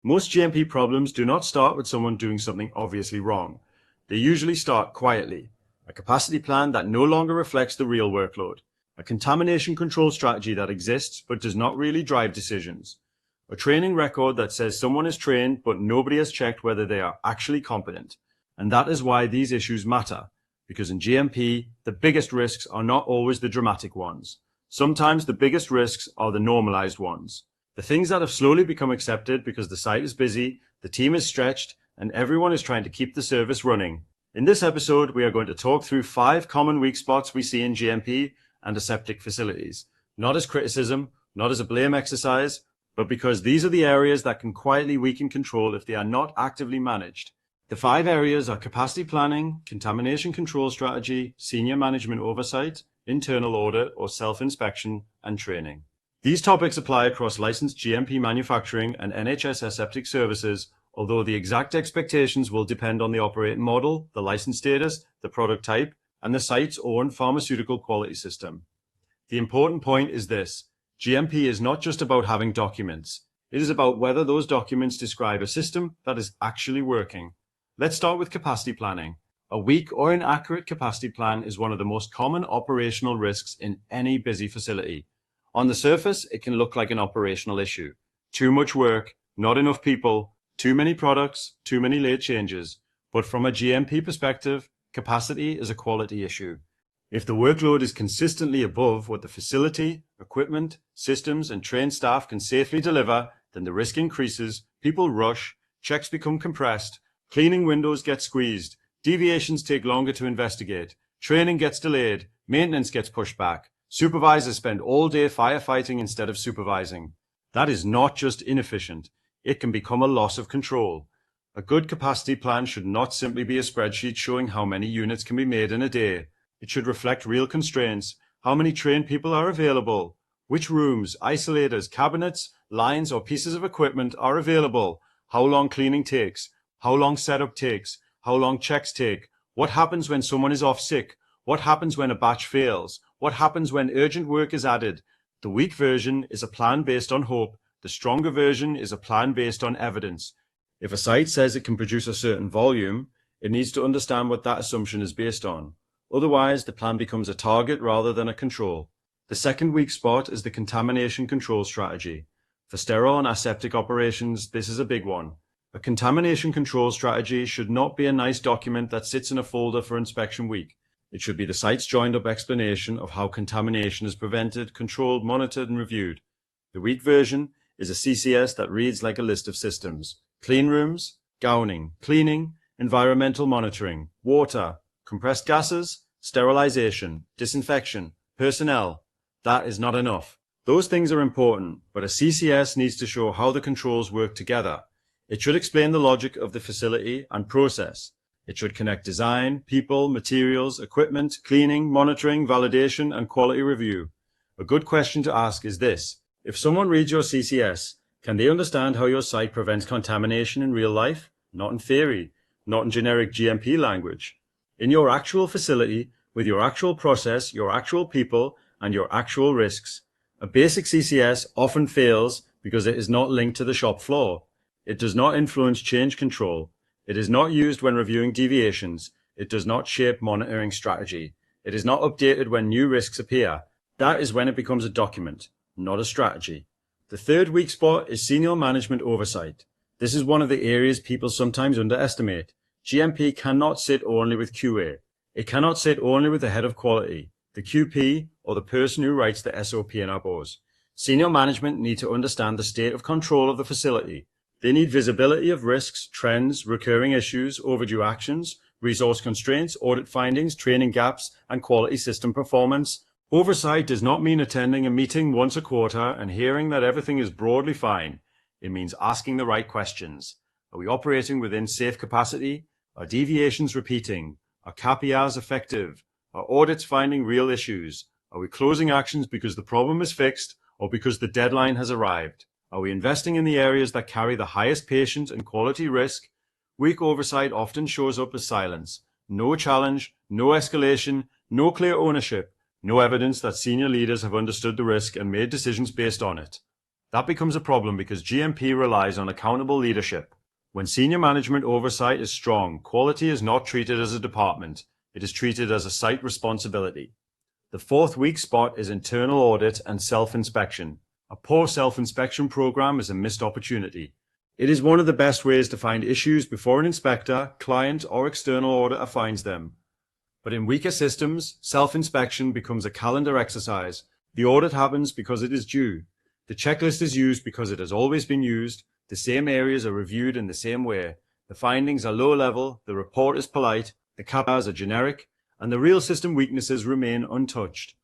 Most GMP problems do not start with someone doing something obviously wrong. They usually start quietly. A capacity plan that no longer reflects the real workload. A contamination control strategy that exists but does not really drive decisions. A training record that says someone is trained but nobody has checked whether they are actually competent. And that is why these issues matter. Because in GMP, the biggest risks are not always the dramatic ones. Sometimes the biggest risks are the normalized ones. The things that have slowly become accepted because the site is busy, the team is stretched, and everyone is trying to keep the service running. In this episode, we are going to talk through 5 common weak spots we see in GMP and aseptic facilities. Not as criticism, not as a blame exercise, but because these are the areas that can quietly weaken control if they are not actively managed. The 5 areas are capacity planning, contamination control strategy, senior management oversight, internal audit or self-inspection, and training. These topics apply across licensed GMP manufacturing and NHS aseptic services, although the exact expectations will depend on the operating model, the license status, the product type, and the site's own pharmaceutical quality system. The important point is this: GMP is not just about having documents. It is about whether those documents describe a system that is actually working. Let's start with capacity planning. A weak or inaccurate capacity plan is one of the most common operational risks in any busy facility. On the surface, it can look like an operational issue. Too much work, not enough people, too many products, too many late changes. But from a GMP perspective, capacity is a quality issue. If the workload is consistently above what the facility, equipment, systems, and trained staff can safely deliver, then the risk increases, people rush, checks become compressed, cleaning windows get squeezed, deviations take longer to investigate, training gets delayed, maintenance gets pushed back, supervisors spend all day firefighting instead of supervising. That is not just inefficient, it can become a loss of control. A good capacity plan should not simply be a spreadsheet showing how many units can be made in a day. It should reflect real constraints, how many trained people are available, which rooms, isolators, cabinets, lines, or pieces of equipment are available, how long cleaning takes, how long setup takes, how long checks take, what happens when someone is off sick, what happens when a batch fails, what happens when urgent work is added. The weak version is a plan based on hope. The stronger version is a plan based on evidence. If a site says it can produce a certain volume, it needs to understand what that assumption is based on. Otherwise, the plan becomes a target rather than a control. The second weak spot is the contamination control strategy. For sterile and aseptic operations, this is a big one. A contamination control strategy should not be a nice document that sits in a folder for inspection week. It should be the site's joined-up explanation of how contamination is prevented, controlled, monitored, and reviewed. The weak version is a CCS that reads like a list of systems. Clean rooms, gowning, cleaning, environmental monitoring, water, compressed gases, sterilization, disinfection, personnel. That is not enough. Those things are important, but a CCS needs to show how the controls work together. It should explain the logic of the facility and process. It should connect design, people, materials, equipment, cleaning, monitoring, validation, and quality review. A good question to ask is this: if someone reads your CCS, can they understand how your site prevents contamination in real life? Not in theory, not in generic GMP language. In your actual facility, with your actual process, your actual people, and your actual risks. A basic CCS often fails because it is not linked to the shop floor. It does not influence change control. It is not used when reviewing deviations. It does not shape monitoring strategy. It is not updated when new risks appear. That is when it becomes a document, not a strategy. The third weak spot is senior management oversight. This is one of the areas people sometimes underestimate. GMP cannot sit only with QA. It cannot sit only with the head of quality, the QP, or the person who writes the SOP and ABOs. Senior management need to understand the state of control of the facility. They need visibility of risks, trends, recurring issues, overdue actions, resource constraints, audit findings, training gaps, and quality system performance. Oversight does not mean attending a meeting once a quarter and hearing that everything is broadly fine. It means asking the right questions. Are we operating within safe capacity? Are deviations repeating? Are KPIs effective? Are audits finding real issues? Are we closing actions because the problem is fixed or because the deadline has arrived? Are we investing in the areas that carry the highest patient and quality risk? Weak oversight often shows up as silence. No challenge, no escalation, no clear ownership, no evidence that senior leaders have understood the risk and made decisions based on it. That becomes a problem because GMP relies on accountable leadership. When senior management oversight is strong, quality is not treated as a department. It is treated as a site responsibility. The fourth weak spot is internal audit and self-inspection. A poor self-inspection program is a missed opportunity. It is one of the best ways to find issues before an inspector, client, or external auditor finds them. But in weaker systems, self-inspection becomes a calendar exercise. The audit happens because it is due. The checklist is used because it has always been used. The same areas are reviewed in the same way. The findings are low level, the report is polite, the KPIs are generic, and the real system weaknesses remain untouched.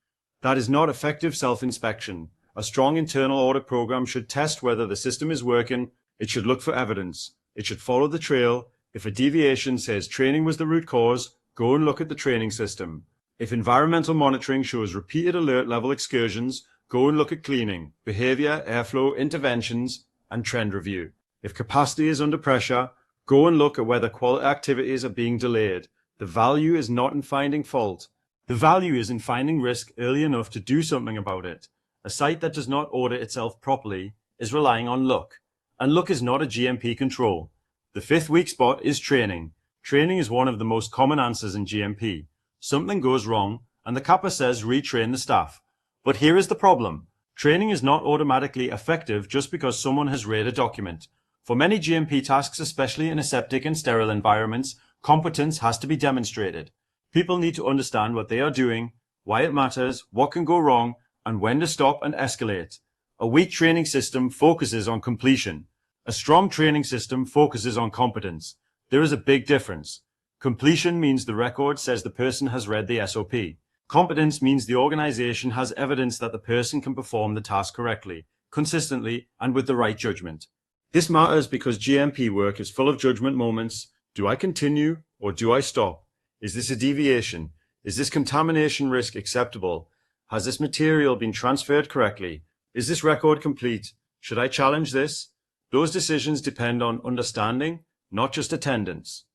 That is not effective self-inspection. A strong internal audit program should test whether the system is working. It should look for evidence. It should follow the trail. If a deviation says training was the root cause, go and look at the training system. If environmental monitoring shows repeated alert level excursions, go and look at cleaning, behavior, airflow, interventions, and trend review. If capacity is under pressure, go and look at whether quality activities are being delayed. The value is not in finding fault. The value is in finding risk early enough to do something about it. A site that does not audit itself properly is relying on luck. And luck is not a GMP control. The fifth weak spot is training. Training is one of the most common answers in GMP. Something goes wrong, and the kappa says retrain the staff. But here is the problem. Training is not automatically effective just because someone has read a document. For many GMP tasks, especially in aseptic and sterile environments, competence has to be demonstrated. People need to understand what they are doing, why it matters, what can go wrong, and when to stop and escalate. A weak training system focuses on completion. A strong training system focuses on competence. There is a big difference. Completion means the record says the person has read the SOP. Competence means the organization has evidence that the person can perform the task correctly, consistently, and with the right judgment. This matters because GMP work is full of judgment moments. Do I continue or do I stop? Is this a deviation? Is this contamination risk acceptable? Has this material been transferred correctly? Is this record complete? Should I challenge this? Those decisions depend on understanding, not just attendance.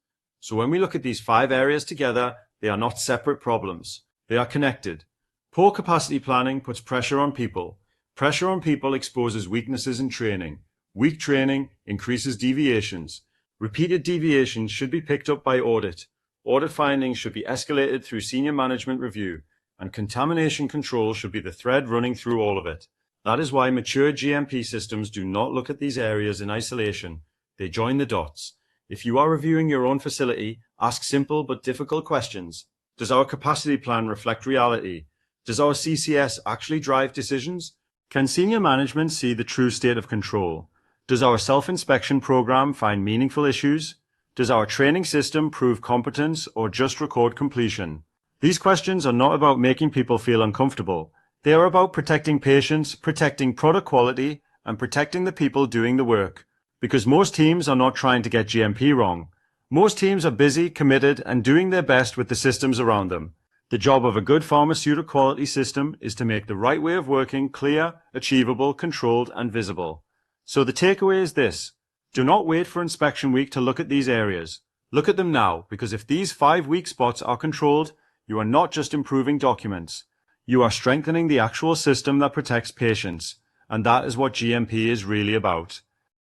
So when we look at these 5 areas together, they are not separate problems. They are connected. Poor capacity planning puts pressure on people. Pressure on people exposes weaknesses in training. Weak training increases deviations. Repeated deviations should be picked up by audit. Audit findings should be escalated through senior management review, and contamination control should be the thread running through all of it. That is why mature GMP systems do not look at these areas in isolation. They join the dots. If you are reviewing your own facility, ask simple but difficult questions. Does our capacity plan reflect reality? Does our CCS actually drive decisions? Can senior management see the true state of control? Does our self-inspection program find meaningful issues? Does our training system prove competence or just record completion? These questions are not about making people feel uncomfortable. They are about protecting patients, protecting product quality, and protecting the people doing the work. Because most teams are not trying to get GMP wrong. Most teams are busy, committed, and doing their best with the systems around them. The job of a good pharmaceutical quality system is to make the right way of working clear, achievable, controlled, and visible. So the takeaway is this. Do not wait for inspection week to look at these areas. Look at them now, because if these 5 weak spots are controlled, you are not just improving documents. You are strengthening the actual system that protects patients. And that is what GMP is really about.